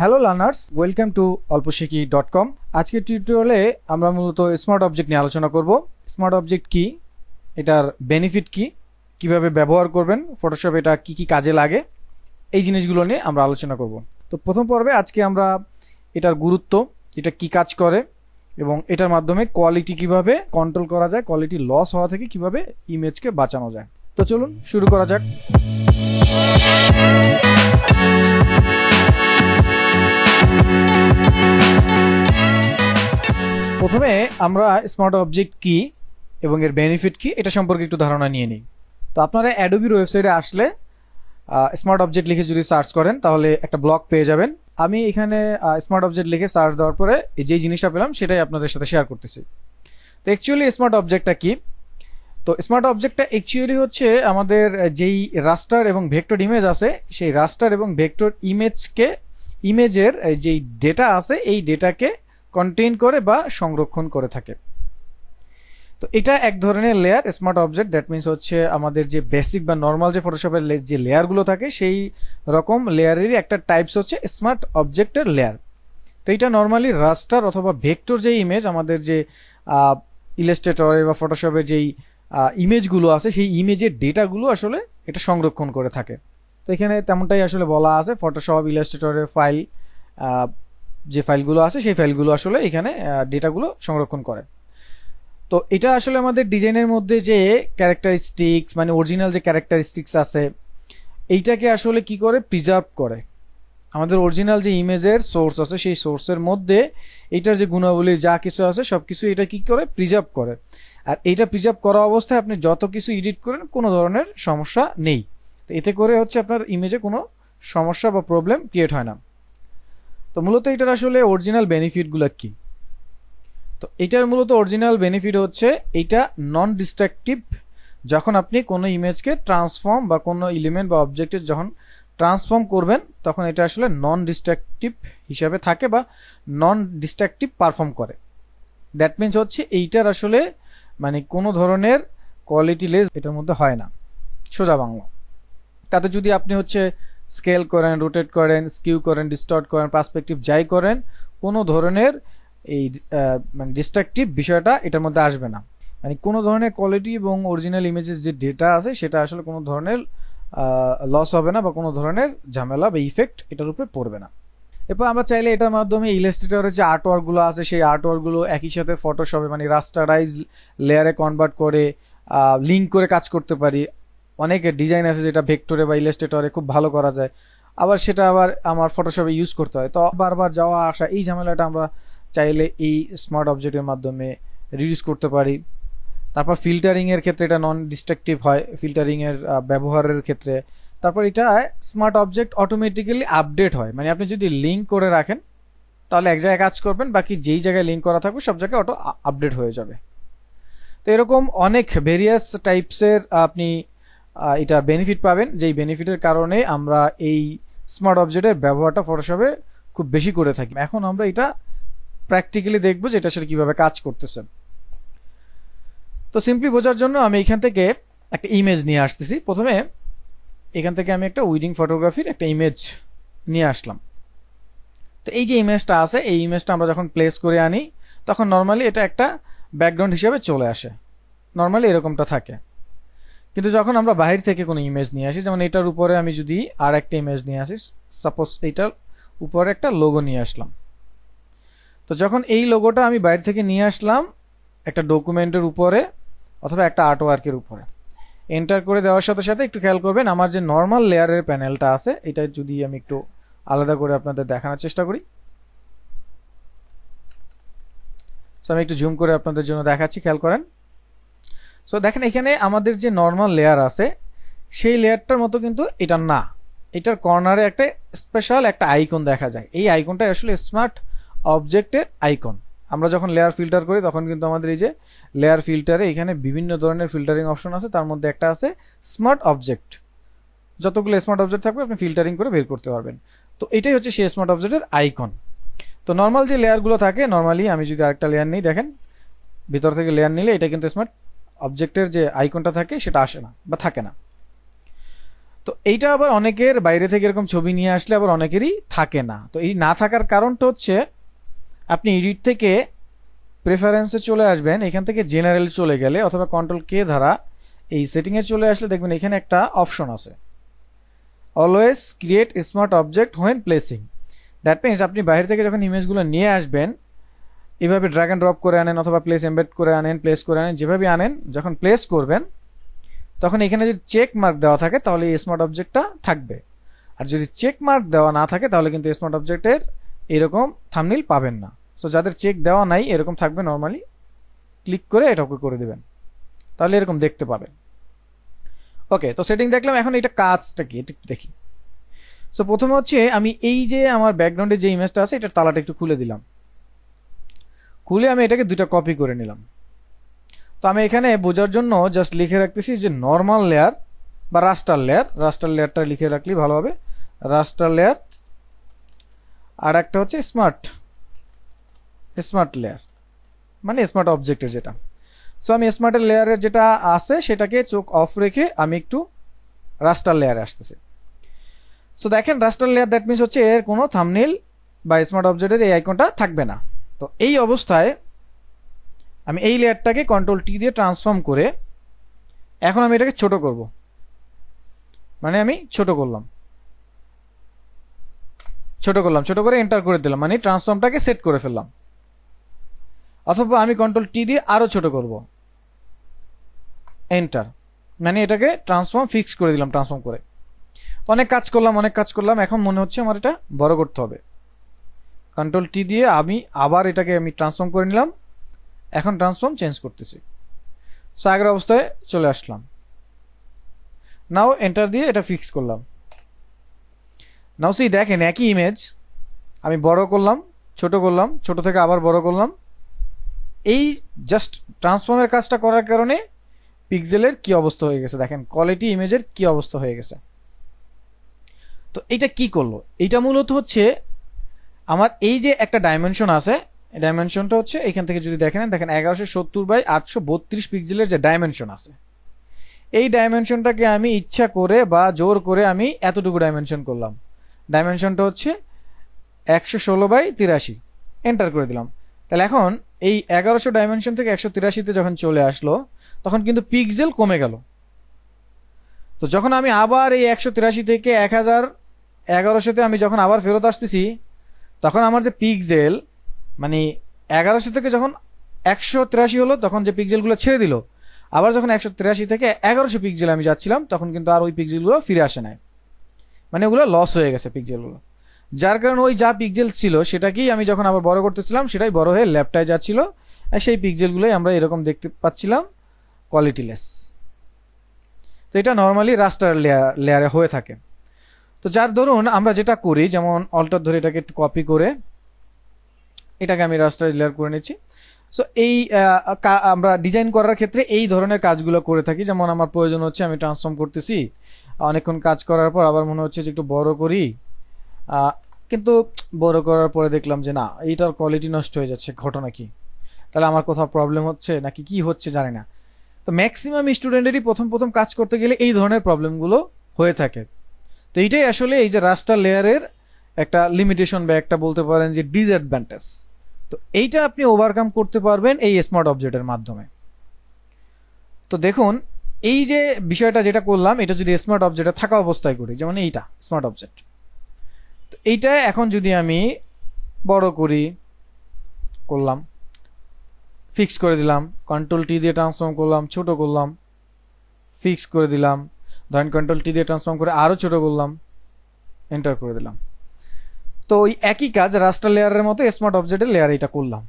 Hello learners, welcome to alposhiki.com। আজকের টিউটোরিয়ালে আমরা মূলত স্মার্ট অবজেক্ট নিয়ে আলোচনা করব। স্মার্ট অবজেক্ট কি, এটার বেনিফিট কি, কিভাবে ব্যবহার করবেন, ফটোশপ এটা কি কি কাজে লাগে, এই জিনিসগুলো নিয়ে আমরা আলোচনা করব। তো প্রথম পর্বে আজকে আমরা এটার গুরুত্ব, এটা কি কাজ করে এবং এটার মাধ্যমে কোয়ালিটি কিভাবে কন্ট্রোল করা যায়, কোয়ালিটি লস হওয়া থেকে কিভাবে ইমেজকে বাঁচানো যায়। তো চলুন শুরু করা যাক। প্রথমে আমরা স্মার্ট অবজেক্ট কি এবং এর বেনিফিট কি এটা সম্পর্কে একটু ধারণা নিয়ে নিই। তো আপনারা অ্যাডোবির ওয়েবসাইটে আসলে স্মার্ট অবজেক্ট লিখে যদি সার্চ করেন তাহলে একটা ব্লগ পেয়ে যাবেন। আমি এখানে স্মার্ট অবজেক্ট লিখে সার্চ দেওয়ার পরে যেই জিনিসটা পেলাম সেটাই আপনাদের সাথে শেয়ার করতেছি। তো অ্যাকচুয়ালি স্মার্ট অবজেক্টটা কি? তো স্মার্ট অবজেক্টটা অ্যাকচুয়ালি হচ্ছে আমাদের যেই রাস্টার এবং ভেক্টর ইমেজ আছে সেই রাস্টার এবং ভেক্টর ইমেজের যেই ডেটা আছে এই ডেটাকে কন্টেইন করে বা সংরক্ষণ করে থাকে। তো এটা এক ধরনের layer smart object. That means হচ্ছে আমাদের যে বেসিক বা নর্মাল যে ফটোশপের যে লেয়ারগুলো থাকে সেই রকম লেয়ারেরই একটা টাইপস হচ্ছে স্মার্ট অবজেক্টের লেয়ার। তো এটা নর্মালি রাস্টার অথবা ভেক্টর যে ইমেজ আমাদের যে ইলাস্ট্রেটরে বা ফটোশপের যেই ইমেজগুলো আছে সেই ইমেজের ডেটাগুলো আসলে এটা সংরক্ষণ করে থাকে। তো এখানে তেমনটাই আসলে বলা আছে, ফটোশপ ইলাস্ট্রেটরের ফাইল যে ফাইলগুলো আছে সেই ফাইলগুলো আসলে এখানে ডেটাগুলো সংরক্ষণ করে। তো এটা আসলে আমাদের ডিজাইনের মধ্যে যে ক্যারেক্টারিস্টিক্স মানে অরিজিনাল যে ক্যারেক্টারিস্টিক্স আছে এইটাকে আসলে কি করে প্রিজার্ভ করে। আমাদের অরিজিনাল যে ইমেজের সোর্স আছে সেই সোর্সের মধ্যে এইটার যে গুণাবলী যা কিছু আছে সব কিছু এটা কি করে প্রিজার্ভ করে। আর এইটা প্রিজার্ভ করা অবস্থায় আপনি যত কিছু এডিট করেন কোনো ধরনের সমস্যা নেই। তো এতে করে হচ্ছে আপনার ইমেজে কোনো সমস্যা বা প্রবলেম ক্রিয়েট হয় না। তো মূলত এটার আসলে অরিজিনাল বেনিফিটগুলো কি? তো এটার মূলত অরিজিনাল বেনিফিট হচ্ছে এইটা নন ডিস্ট্রাকটিভ। যখন আপনি কোনো ইমেজকে ট্রান্সফর্ম বা কোনো এলিমেন্ট বা অবজেক্টে যখন ট্রান্সফর্ম করবেন তখন এটা আসলে নন ডিস্ট্রাকটিভ হিসাবে থাকে বা নন ডিস্ট্রাকটিভ পারফর্ম করে। দ্যাট মিনস হচ্ছে এইটার আসলে মানে কোনো ধরনের কোয়ালিটি লেস এটার মধ্যে হয় না, সোজা বাংলা। তাতে যদি আপনি হচ্ছে স্কেল করেন, রোটেট করেন, স্কিউ করেন, ডিস্টর্ট করেন, পার্সপেক্টিভ যাই করেন, কোনো ধরনের এই মানে ডিস্ট্রাকটিভ বিষয়টা এটার মধ্যে আসবে না। মানে কোনো ধরনের কোয়ালিটি এবং অরিজিনাল ইমেজেস যে ডেটা আছে সেটা আসলে কোনো ধরনের লস হবে না বা কোনো ধরনের ঝামেলা বা ইফেক্ট এটার উপরে পড়বে না। এরপর আমরা চাইলে এটার মাধ্যমে ইলাস্ট্রেটরের যে আর্টওয়ার্কগুলো আছে সেই আর্টওয়ার্কগুলো একই সাথে ফটোশপে মানে রাস্টারাইজ লেয়ারে কনভার্ট করে লিঙ্ক করে কাজ করতে পারি। অনেক ডিজাইন আছে যেটা ভেক্টরে বা ইলাস্ট্রেটরে খুব ভালো করা যায়, আবার সেটা আবার আমার ফটোশপে ইউজ করতে হয়। তো বারবার যাওয়া আসা এই ঝামেলাটা আমরা চাইলে এই স্মার্ট অবজেক্টের মাধ্যমে রিডিউস করতে পারি। তারপর ফিল্টারিংয়ের ক্ষেত্রে এটা নন ডিস্ট্রাকটিভ হয় ফিল্টারিংয়ের ব্যবহারের ক্ষেত্রে। তারপর এটা স্মার্ট অবজেক্ট অটোমেটিক্যালি আপডেট হয়, মানে আপনি যদি লিঙ্ক করে রাখেন তাহলে এক জায়গায় কাজ করবেন, বাকি যেই জায়গায় লিঙ্ক করা থাকবে সব জায়গায় অটো আপডেট হয়ে যাবে। তো এরকম অনেক ভেরিয়াস টাইপসের আপনি এটা বেনিফিট পাবেন, যেই বেনিফিটের কারণে আমরা এই স্মার্ট অবজেক্টের ব্যবহারটা ফটোশপে খুব বেশি করে থাকি। এখন আমরা এটা প্র্যাকটিক্যালি দেখবো যে এটা সেটা কিভাবে কাজ করতেছে। তো সিম্পলি বোঝার জন্য আমি এখান থেকে একটা ইমেজ নিয়ে আসতেছি। প্রথমে এখান থেকে আমি একটা ওয়েডিং ফটোগ্রাফির একটা ইমেজ নিয়ে আসলাম। তো এই যে ইমেজটা আছে এই ইমেজটা আমরা যখন প্লেস করে আনি তখন নর্মালি এটা একটা ব্যাকগ্রাউন্ড হিসেবে চলে আসে, নর্মালি এরকমটা থাকে। কিন্তু যখন আমরা বাইরে থেকে কোনো ইমেজ নিয়ে আসি, যেমন এটার উপরে আমি যদি আর একটা ইমেজ নিয়ে আসি, সাপোজ এইটার উপরে একটা লোগো নিয়ে আসলাম। তো যখন এই লোগোটা আমি বাইরে থেকে নিয়ে আসলাম একটা ডকুমেন্টের উপরে অথবা একটা আর্টওয়ার্কের উপরে, এন্টার করে দেওয়ার সাথে সাথে একটু খেয়াল করবেন আমার যে নর্মাল লেয়ারের প্যানেলটা আছে এটা যদি আমি একটু আলাদা করে আপনাদের দেখানোর চেষ্টা করি। সো আমি একটু জুম করে আপনাদের জন্য দেখাচ্ছি, খেয়াল করেন। সো দেখেন এখানে আমাদের যে নর্মাল লেয়ার আছে সেই লেয়ারটার মতো কিন্তু এটা না, এটার কর্নারে একটা স্পেশাল একটা আইকন দেখা যায়। এই আইকনটা আসলে স্মার্ট অবজেক্টের আইকন। আমরা যখন লেয়ার ফিল্টার করি তখন কিন্তু আমাদের এই যে লেয়ার ফিল্টারে এখানে বিভিন্ন ধরনের ফিল্টারিং অপশন আছে, তার মধ্যে একটা আছে স্মার্ট অবজেক্ট। যতগুলো স্মার্ট অবজেক্ট থাকবে আপনি ফিল্টারিং করে বের করতে পারবেন। তো এটাই হচ্ছে সেই স্মার্ট অবজেক্টের আইকন। তো নর্মাল যে লেয়ারগুলো থাকে, নর্মালি আমি যদি আরেকটা লেয়ার নিই, দেখেন ভিতর থেকে লেয়ার নিলে এটা কিন্তু স্মার্ট অবজেক্টের যে আইকনটা থাকে সেটা আসে না বা থাকে না। তো এইটা আবার অনেকের বাইরে থেকে এরকম ছবি নিয়ে আসলে আবার অনেকেরই থাকে না। তো এই না থাকার কারণটা হচ্ছে আপনি এডিট থেকে প্রেফারেন্সে চলে আসবেন, এখান থেকে জেনারেল চলে গেলে অথবা কন্ট্রোল কে দ্বারা এই সেটিংয়ে চলে আসলে দেখবেন এখানে একটা অপশন আছে, always create smart object when placing. That means আপনি বাইরে থেকে যখন ইমেজগুলো নিয়ে আসবেন, এভাবে ড্র্যাগ অ্যান্ড ড্রপ করে আনেন অথবা প্লেস এমবেড করে আনেন, প্লেস করে আনেন, যেভাবে আনেন, যখন প্লেস করবেন তখন এখানে যদি চেক মার্ক দেওয়া থাকে তাহলে এই স্মার্ট অবজেক্টটা থাকবে, আর যদি চেক মার্ক দেওয়া না থাকে তাহলে কিন্তু স্মার্ট অবজেক্টের এরকম থাম্বনেইল পাবেন না। সো যাদের চেক দেওয়া নাই এরকম থাকবে, নর্মালি ক্লিক করে এটা ওকে করে দিবেন, তাহলে এরকম দেখতে পাবেন। ওকে, তো সেটিং দেখলাম, এখন এটা কাজটা কি এটা একটু দেখি। সো প্রথমে হচ্ছে আমি এই যে আমার ব্যাকগ্রাউন্ডে যে ইমেজটা আছে এটার তালাটা একটু খুলে দিলাম, খুলে আমি এটাকে দুইটা কপি করে নিলাম। তো আমি এখানে বোঝার জন্য জাস্ট লিখে রাখতেছি যে নর্মাল লেয়ার বা রাস্টার লেয়ার, রাস্টার লেয়ারটা লিখে রাখলেই ভালো হবে, রাস্টার লেয়ার, আর একটা হচ্ছে স্মার্ট লেয়ার মানে স্মার্ট অবজেক্টের যেটা। সো আমি স্মার্টের লেয়ারের যেটা আছে সেটাকে চোখ অফ রেখে আমি একটু রাস্টার লেয়ারে আসতেছি। সো দেখেন রাস্টার লেয়ার, দ্যাট মিনস হচ্ছে এর কোনো থাম্বনেইল বা স্মার্ট অবজেক্টের এই আইকনটা থাকবে না। তো এই অবস্থায় আমি এই লেয়ারটাকে কন্ট্রোল টি দিয়ে ট্রান্সফর্ম করে এখন আমি এটাকে ছোট করব, মানে আমি ছোট করলাম, ছোট করে এন্টার করে দিলাম, মানে ট্রান্সফর্মটাকে সেট করে ফেললাম। অথবা আমি কন্ট্রোল টি দিয়ে আরো ছোট করব, এন্টার, মানে এটাকে ট্রান্সফর্ম ফিক্স করে দিলাম, ট্রান্সফর্ম করে। অনেক কাজ করলাম, এখন মনে হচ্ছে আমার এটা বড় করতে হবে। কন্ট্রোল টি দিয়ে আমি আবার এটাকে আমি ট্রান্সফর্ম করে নিলাম, এখন ট্রান্সফর্ম চেঞ্জ করতেছি। সো আগের অবস্থায় চলে আসলাম, নাও এন্টার দিয়ে এটা ফিক্স করলাম। নাও সি দেখেন একই ইমেজ আমি বড় করলাম, ছোট থেকে আবার বড় করলাম। এই জাস্ট ট্রান্সফর্মের কাজটা করার কারণে পিক্সেলের কি অবস্থা হয়ে গেছে দেখেন, কোয়ালিটি ইমেজের কি অবস্থা হয়ে গেছে। তো এটা কি করলো, এটা মূলত হচ্ছে আমার এই যে একটা ডাইমেনশন আছে, ডাইমেনশনটা হচ্ছে এখান থেকে যদি দেখেন 1170x832 পিক্সেলের যে ডাইমেনশন আছে, এই ডাইমেনশনটাকে আমি ইচ্ছা করে বা জোর করে আমি এতটুকু ডাইমেনশন করলাম। ডাইমেনশনটা হচ্ছে 116x83, এন্টার করে দিলাম। তাহলে এখন এই 1100 ডাইমেনশন থেকে 183তে যখন চলে আসলো তখন কিন্তু পিক্সেল কমে গেল। তো যখন আমি আবার এই 183 থেকে 1100তে আমি যখন আবার ফেরত আসতেছি তখন আমার যে পিক্সেল মানে 1100 থেকে যখন 183 হলো তখন যে পিক্সেলগুলো ছেড়ে দিল, আবার যখন 183 থেকে 1100 পিক্সেল আমি যাচ্ছিলাম তখন কিন্তু আর ওই পিক্সেলগুলো ফিরে আসে নাই, মানে ওগুলো লস হয়ে গেছে পিক্সেলগুলো। যার কারণে ওই যা পিক্সেল ছিল সেটাকেই আমি যখন আবার বড় করতেছিলাম সেটাই বড় হয়ে ল্যাপটায় যাচ্ছিল, আর সেই পিক্সেলগুলোই আমরা এরকম দেখতে পাচ্ছিলাম কোয়ালিটিলেস। তো এটা নর্মালি রাস্টার লেয়ারে হয়ে থাকে। তো যার ধরুন আমরা যেটা করি, যেমন অল্টার ধরে এটাকে একটু কপি করে এটাকে আমি রাস্টার লেয়ার করে নিচ্ছি। সো এই আমরা ডিজাইন করার ক্ষেত্রে এই ধরনের কাজগুলো করে থাকি। যেমন আমার প্রয়োজন হচ্ছে আমি ট্রান্সফর্ম করতেছি, অনেকক্ষণ কাজ করার পর আবার মনে হচ্ছে যে একটু বড় করি, কিন্তু বড় করার পরে দেখলাম যে না, এইটার কোয়ালিটি নষ্ট হয়ে যাচ্ছে, ঘটনা কি, তাহলে আমার কোথাও প্রবলেম হচ্ছে নাকি কি হচ্ছে জানি না। তো ম্যাক্সিমাম স্টুডেন্টেরই প্রথম কাজ করতে গেলে এই ধরনের প্রবলেমগুলো হয়ে থাকে। তো এইটাই আসলে এই যে রাস্টার লেয়ারের একটা লিমিটেশন বা একটা বলতে পারেন যে ডিসঅ্যাডভান্টেজ। তো এইটা আপনি ওভারকাম করতে পারবেন এই স্মার্ট অবজেক্টের মাধ্যমে। তো দেখুন এই যে বিষয়টা যেটা করলাম এটা যদি স্মার্ট অবজেক্টে থাকা অবস্থায় করি, যেমন এইটা স্মার্ট অবজেক্ট, তো এইটা এখন যদি আমি বড় করি, করলাম, ফিক্স করে দিলাম, কন্ট্রোল টি দিয়ে ট্রান্সফর্ম করলাম, ছোট করলাম, ফিক্স করে দিলাম, ধরেন কন্ট্রোল টি দিয়ে ট্রান্সফর্ম করে আরো ছোট করলাম, এন্টার করে দিলাম। তো ওই একই কাজ রাস্টার লেয়ারের মতো স্মার্ট অবজেক্টের লেয়ার এটা করলাম।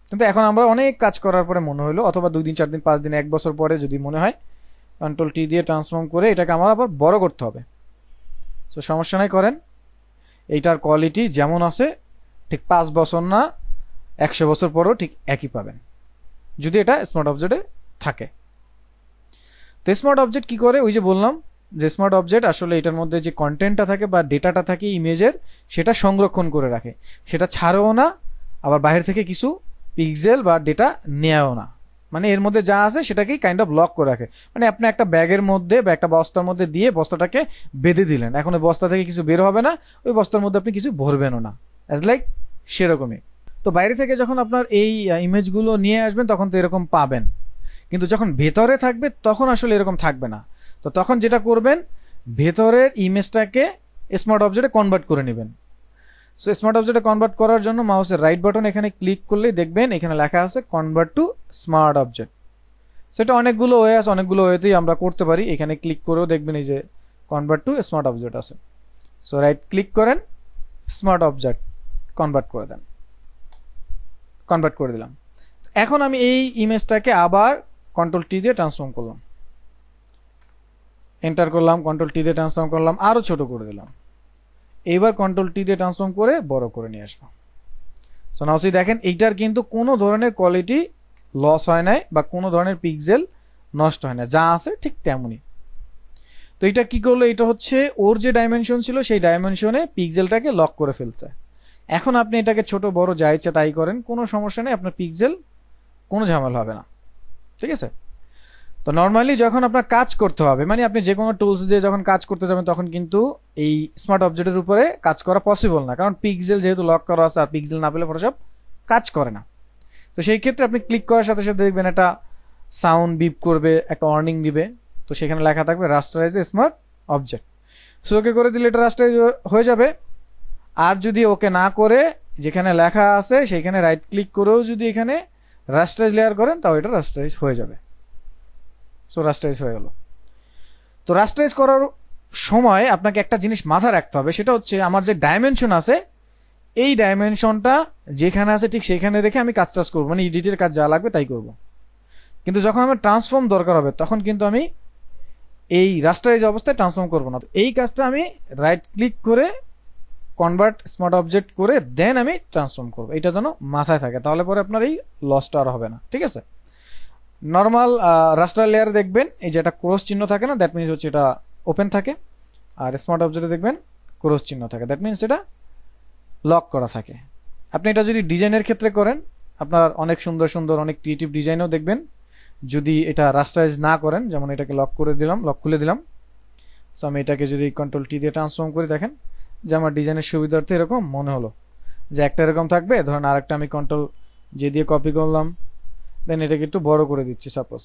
কিন্তু এখন আমরা অনেক কাজ করার পরে মনে হলো, অথবা 2 দিন 4 দিন 5 দিন 1 বছর পরে যদি মনে হয় কন্ট্রোল টি দিয়ে ট্রান্সফর্ম করে এটাকে আমার আবার বড় করতে হবে, তো সমস্যা নাই, করেন। এইটার কোয়ালিটি যেমন আছে ঠিক 5 বছর না 100 বছর পরেও ঠিক একই পাবেন যদি এটা স্মার্ট অবজেক্টে থাকে। তো স্মার্ট অবজেক্ট কি করে, ওই যে বললাম যে স্মার্ট অবজেক্ট আসলে এটার মধ্যে যে কন্টেন্টটা থাকে বা ডেটাটা থাকে ইমেজের, সেটা সংরক্ষণ করে রাখে, সেটা ছাড়েও না, আবার বাইরে থেকে কিছু পিক্সেল বা ডেটা নেয়ও না, মানে এর মধ্যে যা আছে সেটাকেই কাইন্ড অফ লক করে রাখে। মানে আপনি একটা ব্যাগের মধ্যে বা একটা বস্তার মধ্যে দিয়ে বস্তাটাকে বেঁধে দিলেন, এখন ওই বস্তা থেকে কিছু বের হবে না, ওই বস্তার মধ্যে আপনি কিছু ভরবেনও না, অ্যাজ লাইক সেরকমই। তো বাইরে থেকে যখন আপনার এই ইমেজগুলো নিয়ে আসবেন তখন তো এরকম পাবেন, কিন্তু যখন ভেতরে থাকবে তখন আসলে এরকম থাকবে না। তো তখন যেটা করবেন, ভেতরের ইমেজটাকে স্মার্ট অবজেক্টে কনভার্ট করে নেবেন। সো স্মার্ট অবজেক্টে কনভার্ট করার জন্য মাউসের রাইট বাটন এখানে ক্লিক করলেই দেখবেন এখানে লেখা আছে কনভার্ট টু স্মার্ট অবজেক্ট। সেটা অনেকগুলো ওয়ে আছে, অনেকগুলো ওয়েতেই আমরা করতে পারি। এখানে ক্লিক করেও দেখবেন এই যে কনভার্ট টু স্মার্ট অবজেক্ট আছে। সো রাইট ক্লিক করেন, স্মার্ট অবজেক্ট কনভার্ট করে দেন, কনভার্ট করে দিলাম। এখন আমি এই ইমেজটাকে আবার কন্ট্রোল টি দিয়ে ট্রান্সফর্ম করলাম, এন্টার করলাম, কন্ট্রোল টি দিয়ে ট্রান্সফর্ম করলাম, আরো ছোট করে দিলাম, এইবার কন্ট্রোল টি দিয়ে ট্রান্সফর্ম করে বড় করে নিয়ে আসবো। সো নাও সি দেখেন এইটার কিন্তু কোনো ধরনের কোয়ালিটি লস হয় নাই বা কোনো ধরনের পিক্সেল নষ্ট হয় না, যা আছে ঠিক তেমনই। তো এটা কি করলো, এটা হচ্ছে ওর যে ডাইমেনশন ছিল সেই ডাইমেনশনে পিক্সেলটাকে লক করে ফেলছে। এখন আপনি এটাকে ছোট বড় যা ইচ্ছা তাই করেন, কোনো সমস্যা নেই, আপনার পিক্সেল কোনো ঝামেলা হবে না, ঠিক আছে। তো নর্মালি যখন আপনার কাজ করতে হবে, মানে আপনি যে কোনো টুলস দিয়ে যখন কাজ করতে যাবেন তখন কিন্তু এই স্মার্ট অবজেক্টের উপরে কাজ করা পসিবল না, কারণ পিক্সেল যেহেতু লক করা আছে, আর পিক্সেল না পেলে ফটোশপ কাজ করে না। তো সেই ক্ষেত্রে আপনি ক্লিক করার সাথে সাথে দেখবেন একটা সাউন্ড বিপ করবে, একটা ওয়ার্নিং দিবে, তো সেখানে লেখা থাকবে rasterise the smart object. So okay করে দিলে এটা রাস্টারাইজ হয়ে যাবে। আর যদি ওকে না করে যেখানে লেখা আছে সেখানে রাইট ক্লিক করেও যদি এখানে রাস্টারাইজ লেয়ার করেন তাও এটা রাস্টারাইজ হয়ে যাবে। সো রাস্টারাইজ হয়ে গেল। তো রাস্টারাইজ করার সময় আপনাকে একটা জিনিস মাথায় রাখতে হবে, সেটা হচ্ছে আমার যে ডাইমেনশন আছে এই ডাইমেনশনটা যেখানে আছে ঠিক সেখানে রেখে আমি কাজ টাজ করবো, মানে এডিটের কাজ যা লাগবে তাই করব। কিন্তু যখন আমার ট্রান্সফর্ম দরকার হবে তখন কিন্তু আমি এই রাস্টারাইজ অবস্থায় ট্রান্সফর্ম করবো না। এই কাজটা আমি রাইট ক্লিক করে কনভার্ট স্মার্ট অবজেক্ট করে দেন আমি ট্রান্সফর্ম করবো, এটা যেন মাথায় থাকে, তাহলে পরে আপনার এই লসটা আর হবে না, ঠিক আছে। নর্মাল রাস্টার লেয়ারে দেখবেন এই যে একটা ক্রস চিহ্ন থাকে না, দ্যাট মিনস হচ্ছে এটা ওপেন থাকে, আর স্মার্ট অবজেক্টে দেখবেন ক্রস চিহ্ন থাকে, দ্যাট মিনস এটা লক করা থাকে। আপনি এটা যদি ডিজাইনের ক্ষেত্রে করেন আপনার অনেক সুন্দর সুন্দর অনেক ক্রিয়েটিভ ডিজাইনও দেখবেন যদি এটা রাস্টারাইজ না করেন। যেমন এটাকে লক করে দিলাম, লক খুলে দিলাম। সো আমি এটাকে যদি কন্ট্রোল টি দিয়ে ট্রান্সফর্ম করি, দেখেন যে আমার ডিজাইনের সুবিধার্থে এরকম মনে হলো যে একটা এরকম থাকবে, ধরেন আরেকটা আমি কন্ট্রোল যে দিয়ে কপি করলাম, দেন এটাকে একটু বড় করে দিচ্ছি সাপোজ।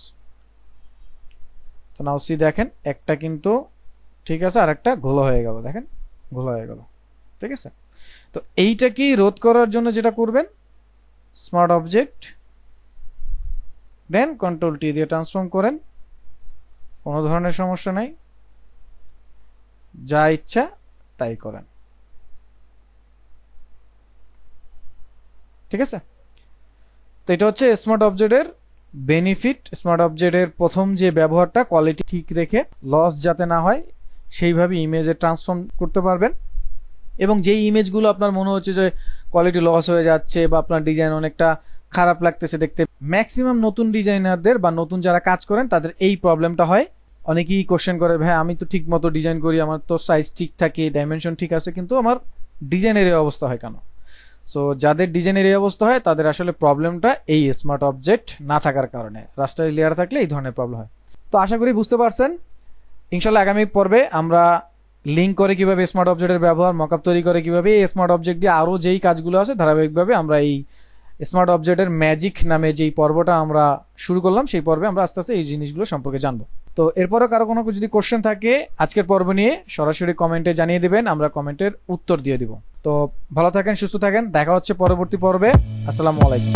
তো নাও সি দেখেন একটা কিন্তু ঠিক আছে, আর একটা ঘোলা হয়ে গেল, দেখেন ঘোলা হয়ে গেল, ঠিক আছে। তো এইটাকে রোধ করার জন্য যেটা করবেন, স্মার্ট অবজেক্ট দেন কন্ট্রোল টি দিয়ে ট্রান্সফর্ম করেন, কোনো ধরনের সমস্যা নাই, যা ইচ্ছা তাই করেন, ঠিক আছে। তো এটা হচ্ছে স্মার্ট অবজেক্টের বেনিফিট। স্মার্ট অবজেক্টের প্রথম যে ব্যবহারটা, কোয়ালিটি ঠিক রেখে লস যাতে না হয় সেইভাবে ইমেজে ট্রান্সফর্ম করতে পারবেন। এবং যেই ইমেজগুলো আপনার মনে হচ্ছে যে কোয়ালিটি লস হয়ে যাচ্ছে বা আপনার ডিজাইন অনেকটা খারাপ লাগতেছে দেখতে, ম্যাক্সিমাম নতুন ডিজাইনারদের বা নতুন যারা কাজ করেন তাদের এই প্রবলেমটা হয়। অনেকেই কোশ্চেন করে, ভাই আমি তো ঠিক মতো ডিজাইন করি, আমার তো সাইজ ঠিক থাকে, ডাইমেনশন ঠিক আছে, কিন্তু আমার ডিজাইনের এই অবস্থা হয় কেন? সো যাদের ডিজাইনের এই অবস্থা হয় তাদের আসলে প্রবলেমটা এই স্মার্ট অবজেক্ট না থাকার কারণে, রাস্টারাইজ লেয়ার থাকলে এই ধরনের প্রবলেম হয়। তো আশা করি বুঝতে পারছেন। ইনশাল্লাহ আগামী পর্বে আমরা লিঙ্ক করে কিভাবে স্মার্ট অবজেক্টের ব্যবহার, মকআপ তৈরি করে কিভাবে এই স্মার্ট অবজেক্ট দিয়ে আরো যেই কাজগুলো আছে ধারাবাহিকভাবে আমরা এই স্মার্ট অবজেক্টের ম্যাজিক নামে যেই পর্বটা আমরা শুরু করলাম সেই পর্বে আমরা আস্তে আস্তে এই জিনিসগুলো সম্পর্কে জানবো। তো এরপরও কারো কোনো যদি কোশ্চেন থাকে আজকের পর্ব নিয়ে সরাসরি কমেন্টে জানিয়ে দিবেন, আমরা কমেন্টের উত্তর দিয়ে দিব। তো ভালো থাকেন, সুস্থ থাকেন, দেখা হচ্ছে পরবর্তী পর্বে। আসসালামু আলাইকুম।